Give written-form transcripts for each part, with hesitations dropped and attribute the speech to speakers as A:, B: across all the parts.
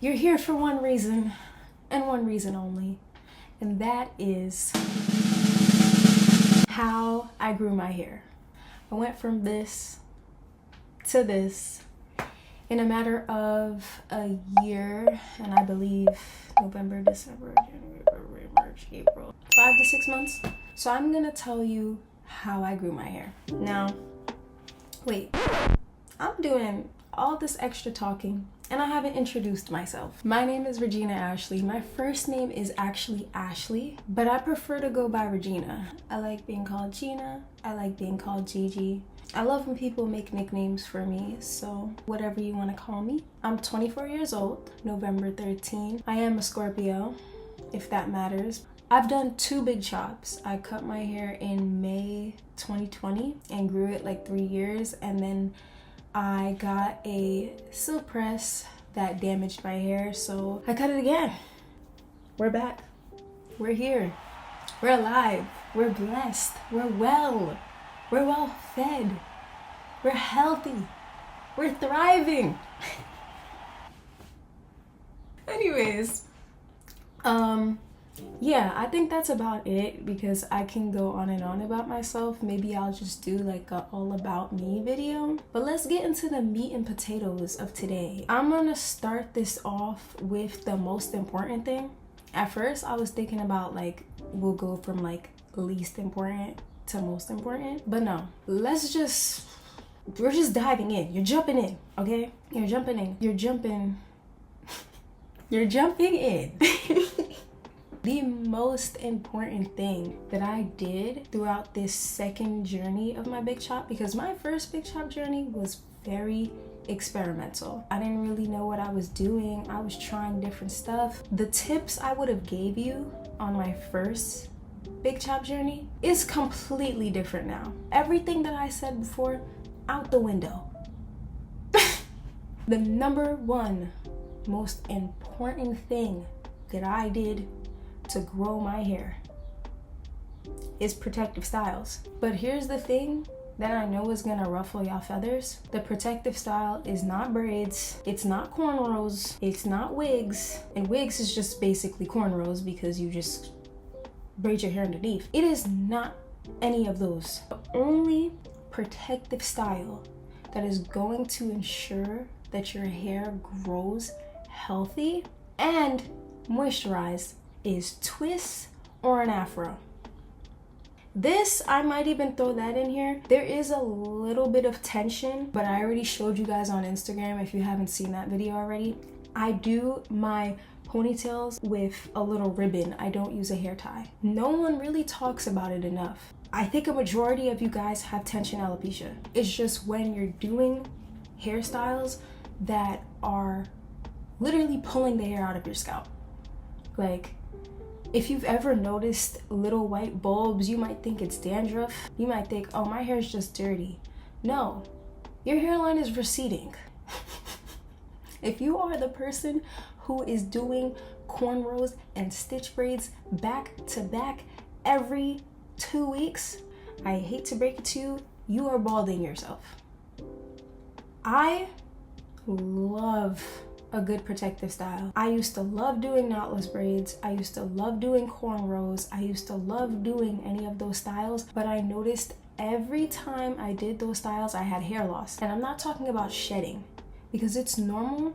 A: You're here for one reason, and one reason only, and that is how I grew my hair. I went from this to this in a matter of a year, and I believe November, December, January, February, March, April, 5 to 6 months. So I'm gonna tell you how I grew my hair. Now, wait, I'm doing all this extra talking and I haven't introduced myself. My name is Regina Ashley. My first name is actually Ashley, but I prefer to go by Regina. I like being called Gina. I like being called Gigi. I love when people make nicknames for me, so whatever you want to call me. I'm 24 years old, November 13. I am a Scorpio, if that matters. I've done 2 big chops. I cut my hair in May 2020 and grew it like 3 years, and then I got a silk press that damaged my hair, so I cut it again. We're back. We're here. We're alive. We're blessed. We're well. We're well fed. We're healthy. We're thriving. Anyways, yeah, I think that's about it because I can go on and on about myself. Maybe I'll just do like a all about me video. But let's get into the meat and potatoes of today. I'm gonna start this off with the most important thing. At first, I was thinking about like, we'll go from like least important to most important. But no, we're just diving in. You're jumping in, okay? You're jumping in. You're jumping in. The most important thing that I did throughout this second journey of my big chop, because my first big chop journey was very experimental. I didn't really know what I was doing. I was trying different stuff. The tips I would have gave you on my first big chop journey is completely different now. Everything that I said before, out the window. The number one most important thing that I did to grow my hair is protective styles. But here's the thing that I know is gonna ruffle y'all feathers. The protective style is not braids, it's not cornrows, it's not wigs, and wigs is just basically cornrows because you just braid your hair underneath. It is not any of those. The only protective style that is going to ensure that your hair grows healthy and moisturized is twists or an afro. This, I might even throw that in here. There is a little bit of tension, but I already showed you guys on Instagram if you haven't seen that video already. I do my ponytails with a little ribbon. I don't use a hair tie. No one really talks about it enough. I think a majority of you guys have tension alopecia. It's just when you're doing hairstyles that are literally pulling the hair out of your scalp. Like, if you've ever noticed little white bulbs, you might think it's dandruff. You might think, oh, my hair's just dirty. No, your hairline is receding. If you are the person who is doing cornrows and stitch braids back to back every 2 weeks, I hate to break it to you, you are balding yourself. I love a good protective style. I used to love doing knotless braids. I used to love doing cornrows. I used to love doing any of those styles, but I noticed every time I did those styles, I had hair loss. And I'm not talking about shedding, because it's normal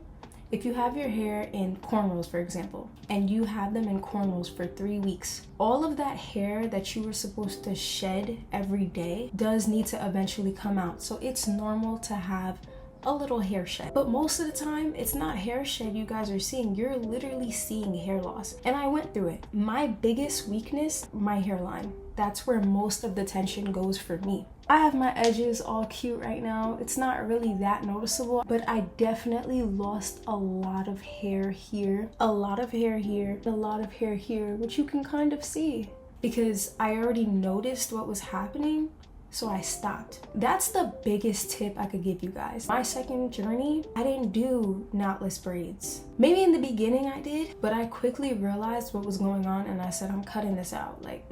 A: if you have your hair in cornrows, for example, and you have them in cornrows for 3 weeks. All of that hair that you were supposed to shed every day does need to eventually come out. So it's normal to have a little hair shed, but most of the time it's not hair shed you guys are seeing. You're literally seeing hair loss, and I went through it. My biggest weakness, my hairline. That's where most of the tension goes for me. I have my edges all cute right now. It's not really that noticeable, but I definitely lost a lot of hair here, a lot of hair here, a lot of hair here, which you can kind of see because I already noticed what was happening So I stopped. That's the biggest tip I could give you guys. My second journey, I didn't do knotless braids. Maybe in the beginning I did, but I quickly realized what was going on and I said, I'm cutting this out. Like,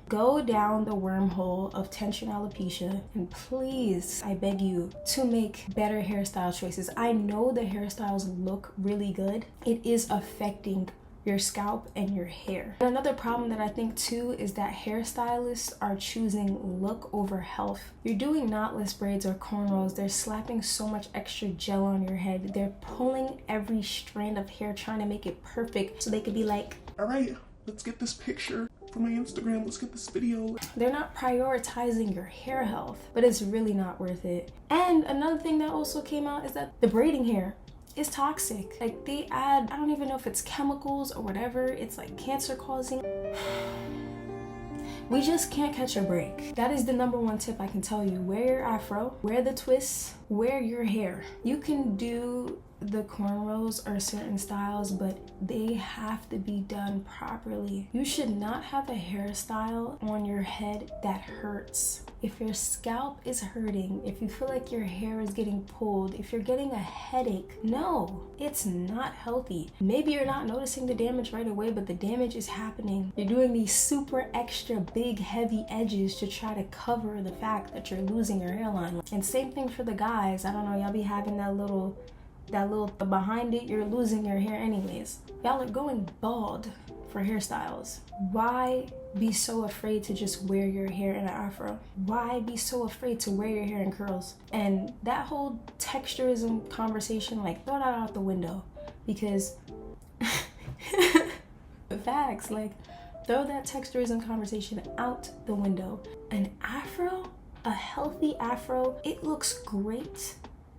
A: Go down the wormhole of tension alopecia and please, I beg you, to make better hairstyle choices. I know the hairstyles look really good. It is affecting your scalp and your hair. And another problem that I think too is that hairstylists are choosing look over health. You're doing knotless braids or cornrows, they're slapping so much extra gel on your head. They're pulling every strand of hair, trying to make it perfect so they could be like,
B: all right, let's get this picture for my Instagram, let's get this video.
A: They're not prioritizing your hair health, but it's really not worth it. And another thing that also came out is that the braiding hair is toxic. Like they add, I don't even know if it's chemicals or whatever, it's like cancer causing. We just can't catch a break. That is the number one tip I can tell you. Wear your afro, wear the twists, wear your hair. You can do the cornrows or certain styles, but they have to be done properly. You should not have a hairstyle on your head that hurts. If your scalp is hurting, if you feel like your hair is getting pulled, if you're getting a headache, no, it's not healthy. Maybe you're not noticing the damage right away, but the damage is happening. You're doing these super extra big heavy edges to try to cover the fact that you're losing your hairline. And same thing for the guys. I don't know, y'all be having that little behind it, you're losing your hair anyways. Y'all are going bald for hairstyles. Why be so afraid to just wear your hair in an afro? Why be so afraid to wear your hair in curls? And that whole texturism conversation, like throw that out the window, because facts, like throw that texturism conversation out the window. An afro, a healthy afro, it looks great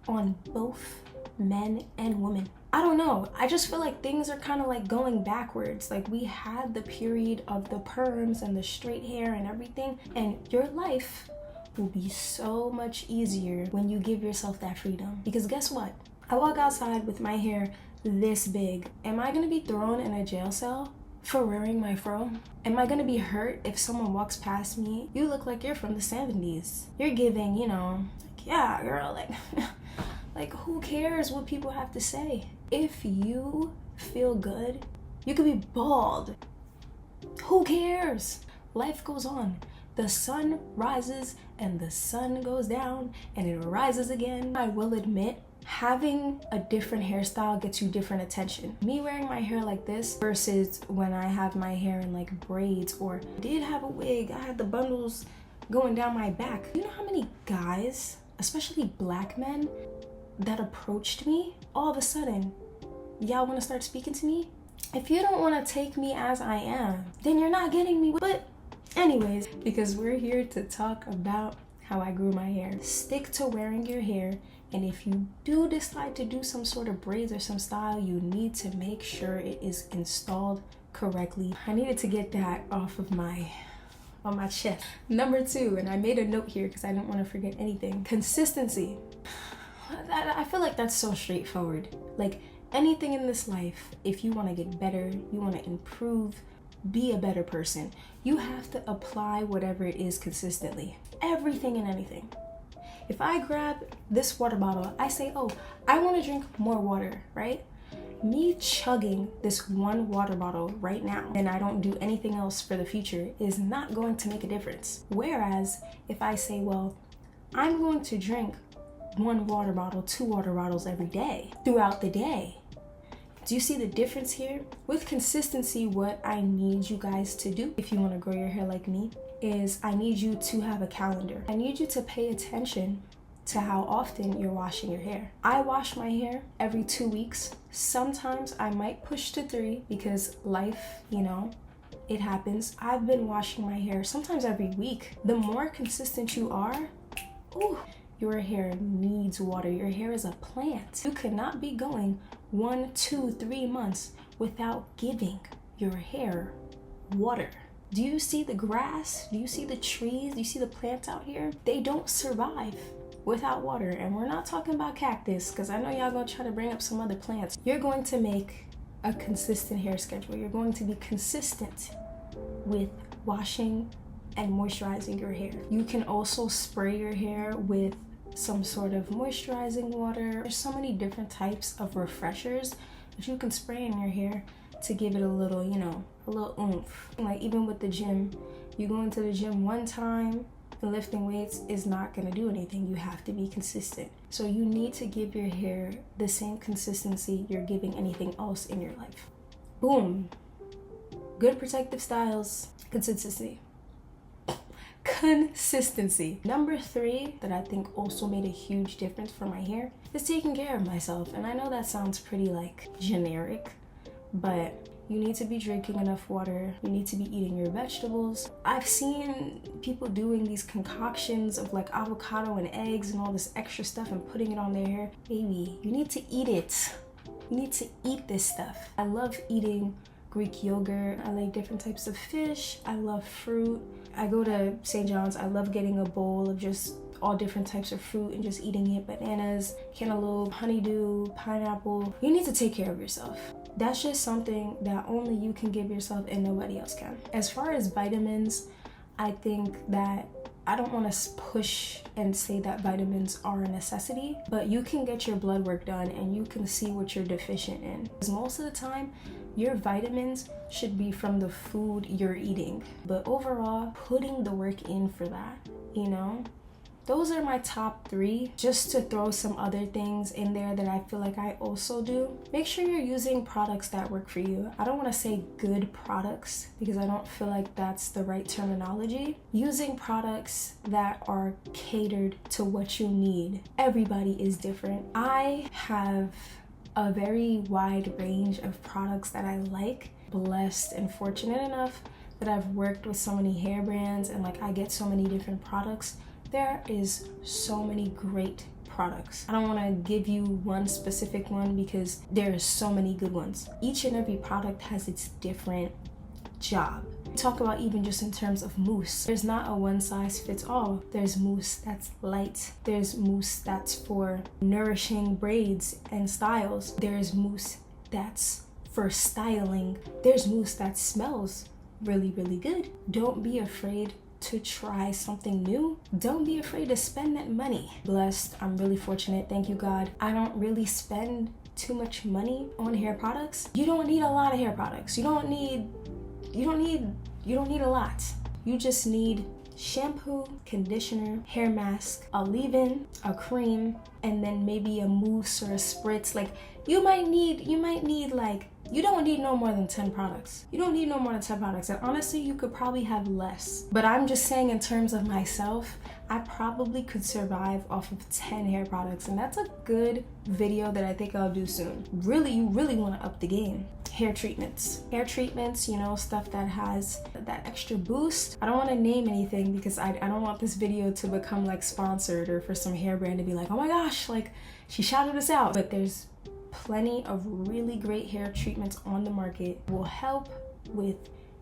A: on both men and women. I don't know, I just feel like things are kind of like going backwards. Like we had the period of the perms and the straight hair and everything, and your life will be so much easier when you give yourself that freedom. Because guess what? I walk outside with my hair this big. Am I gonna be thrown in a jail cell for wearing my fro? Am I gonna be hurt if someone walks past me? You look like you're from the 70s. You're giving, you know, like, yeah, girl, like like who cares what people have to say? If you feel good, you could be bald. Who cares? Life goes on. The sun rises and the sun goes down and it rises again. I will admit, having a different hairstyle gets you different attention. Me wearing my hair like this versus when I have my hair in like braids, or I did have a wig, I had the bundles going down my back. You know how many guys, especially black men, that approached me, all of a sudden, y'all want to start speaking to me? If you don't want to take me as I am, then you're not getting me. But anyways, because we're here to talk about how I grew my hair. Stick to wearing your hair, and if you do decide to do some sort of braids or some style, you need to make sure it is installed correctly. I needed to get that off of my chest. Number 2, and I made a note here because I didn't want to forget anything. Consistency. I feel like that's so straightforward. Like anything in this life, if you want to get better, you want to improve, be a better person, you have to apply whatever it is consistently. Everything and anything. If I grab this water bottle, I say, oh, I want to drink more water, right? Me chugging this one water bottle right now and I don't do anything else for the future is not going to make a difference. Whereas if I say, well, I'm going to drink 1 water bottle, 2 water bottles every day throughout the day. Do you see the difference here? With consistency, what I need you guys to do if you want to grow your hair like me is I need you to have a calendar. I need you to pay attention to how often you're washing your hair. I wash my hair every 2 weeks. Sometimes I might push to 3 because life, you know, it happens. I've been washing my hair sometimes every week. The more consistent you are, ooh, your hair needs water. Your hair is a plant. You cannot be going 1, 2, 3 months without giving your hair water. Do you see the grass? Do you see the trees? Do you see the plants out here? They don't survive without water. And we're not talking about cactus, because I know y'all gonna try to bring up some other plants. You're going to make a consistent hair schedule. You're going to be consistent with washing and moisturizing your hair. You can also spray your hair with some sort of moisturizing water. There's so many different types of refreshers that you can spray in your hair to give it a little, you know, a little oomph. Like even with the gym, you go into the gym one time and lifting weights is not gonna do anything. You have to be consistent. So you need to give your hair the same consistency you're giving anything else in your life. Boom. Good protective styles, consistency. Consistency. Number 3 that I think also made a huge difference for my hair is taking care of myself. And I know that sounds pretty like generic, but you need to be drinking enough water. You need to be eating your vegetables. I've seen people doing these concoctions of like avocado and eggs and all this extra stuff and putting it on their hair. Baby, you need to eat it. You need to eat this stuff. I love eating Greek yogurt. I like different types of fish. I love fruit. I go to St. John's. I love getting a bowl of just all different types of fruit and just eating it. Bananas, cantaloupe, honeydew, pineapple. You need to take care of yourself. That's just something that only you can give yourself and nobody else can. As far as vitamins, I think that I don't want to push and say that vitamins are a necessity, but you can get your blood work done and you can see what you're deficient in. Because most of the time, your vitamins should be from the food you're eating. But overall, putting the work in for that, you know? Those are my top 3, just to throw some other things in there that I feel like I also do. Make sure you're using products that work for you. I don't want to say good products because I don't feel like that's the right terminology. Using products that are catered to what you need. Everybody is different. I have a very wide range of products that I like. Blessed and fortunate enough that I've worked with so many hair brands and like I get so many different products. There is so many great products. I don't want to give you one specific one because there are so many good ones. Each and every product has its different job. Talk about even just in terms of mousse. There's not a one size fits all. There's mousse that's light. There's mousse that's for nourishing braids and styles. There's mousse that's for styling. There's mousse that smells really, really good. Don't be afraid to try something new. Don't be afraid to spend that money. Blessed, I'm really fortunate, thank you God. I don't really spend too much money on hair products. You don't need a lot of hair products. You don't need a lot. You just need shampoo, conditioner, hair mask, a leave-in, a cream, and then maybe a mousse or a spritz. Like you don't need no more than 10 products. You don't need no more than 10 products. And honestly, you could probably have less. But I'm just saying in terms of myself, I probably could survive off of 10 hair products. And that's a good video that I think I'll do soon. Really, you really want to up the game. Hair treatments. Hair treatments, you know, stuff that has that extra boost. I don't want to name anything because I don't want this video to become like sponsored or for some hair brand to be like, oh my gosh, like she shouted us out. But there's plenty of really great hair treatments on the market. Will help with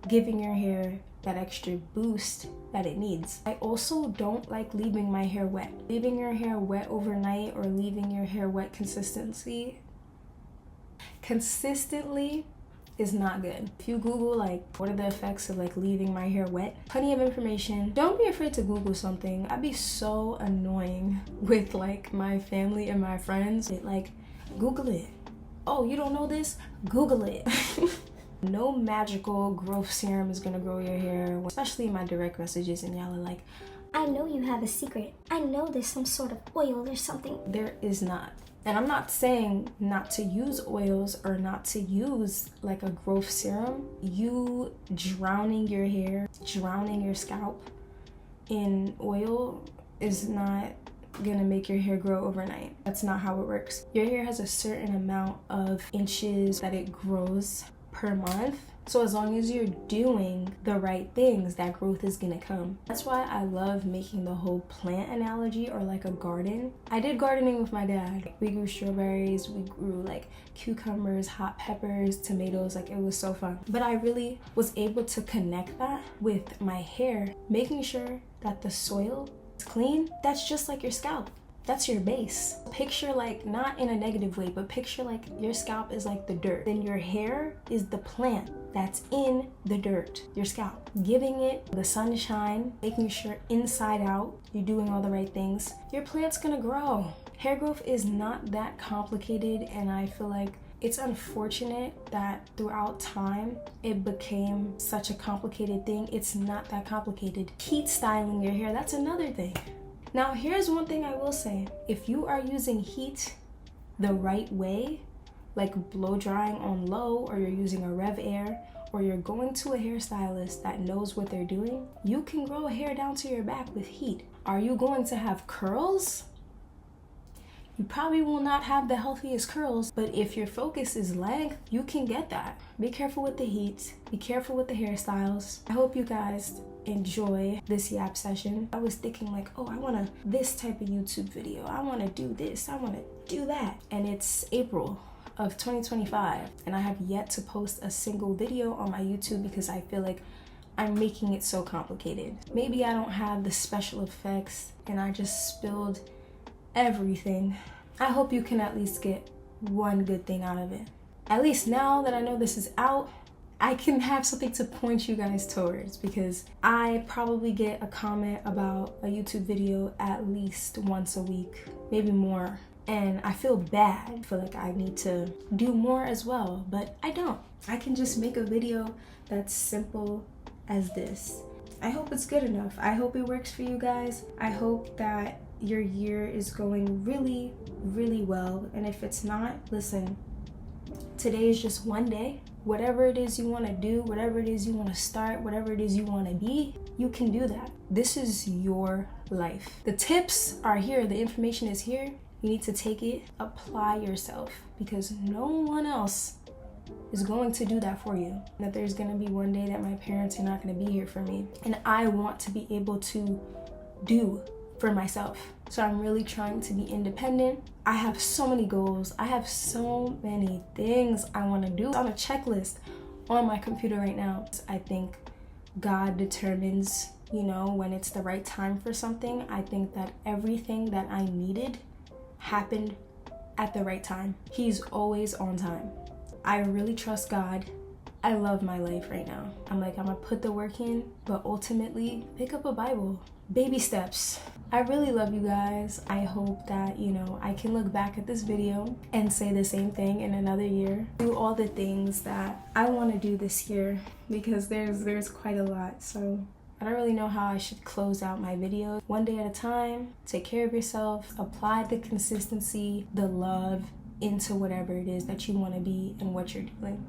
A: giving your hair that extra boost that it needs. I also don't like leaving my hair wet. Leaving your hair wet overnight or leaving your hair wet consistently is not good. If you Google like what are the effects of like leaving my hair wet, plenty of information. Don't be afraid to Google something. I'd be so annoying with like my family and my friends. Like Google it. Oh, you don't know this? Google it. No magical growth serum is gonna grow your hair, especially in my direct messages, and y'all are like,
C: I know you have a secret. I know there's some sort of oil or something.
A: There is not. And I'm not saying not to use oils or not to use like a growth serum. You drowning your hair, drowning your scalp in oil is not gonna make your hair grow overnight. That's not how it works. Your hair has a certain amount of inches that it grows per month. So as long as you're doing the right things, that growth is gonna come. That's why I love making the whole plant analogy or like a garden. I did gardening with my dad. We grew strawberries, we grew like cucumbers, hot peppers, tomatoes, like it was so fun. But I really was able to connect that with my hair, making sure that the soil is clean. That's just like your scalp. That's your base. Picture like, not in a negative way, but picture like your scalp is like the dirt. Then your hair is the plant that's in the dirt, your scalp. Giving it the sunshine, making sure inside out you're doing all the right things. Your plant's gonna grow. Hair growth is not that complicated, and I feel like it's unfortunate that throughout time it became such a complicated thing. It's not that complicated. Heat styling your hair, that's another thing. Now, here's one thing I will say. If you are using heat the right way, like blow drying on low, or you're using a Rev Air, or you're going to a hairstylist that knows what they're doing, you can grow hair down to your back with heat. Are you going to have curls? You probably will not have the healthiest curls, but if your focus is length, you can get that. Be careful with the heat. Be careful with the hairstyles. I hope you guys enjoy this yap session. I was thinking like, oh, I want this type of YouTube video. I want to do this. I want to do that. And it's April of 2025, and I have yet to post a single video on my YouTube because I feel like I'm making it so complicated. Maybe I don't have the special effects and I just spilled everything. I hope you can at least get one good thing out of it. At least now that I know this is out, I can have something to point you guys towards, because I probably get a comment about a YouTube video at least once a week, maybe more. And I feel bad. I feel like I need to do more as well, but I don't. I can just make a video that's simple as this. I hope it's good enough. I hope it works for you guys. I hope that your year is going really, really well. And if it's not, listen, today is just one day. Whatever it is you want to do, whatever it is you want to start, whatever it is you want to be, you can do that. This is your life. The tips are here. The information is here. You need to take it, apply yourself, because no one else is going to do that for you. That there's going to be one day that my parents are not going to be here for me, and I want to be able to do for myself. So I'm really trying to be independent. I have so many goals. I have so many things I want to do on a checklist on my computer right now. I think God determines, when it's the right time for something. I think that everything that I needed happened at the right time. He's always on time. I really trust God. I love my life right now. I'm gonna put the work in, but ultimately pick up a Bible. Baby steps. I really love you guys. I hope that, I can look back at this video and say the same thing in another year. Do all the things that I want to do this year, because there's quite a lot. So I don't really know how I should close out my video. One day at a time. Take care of yourself. Apply the consistency, the love into whatever it is that you want to be and what you're doing.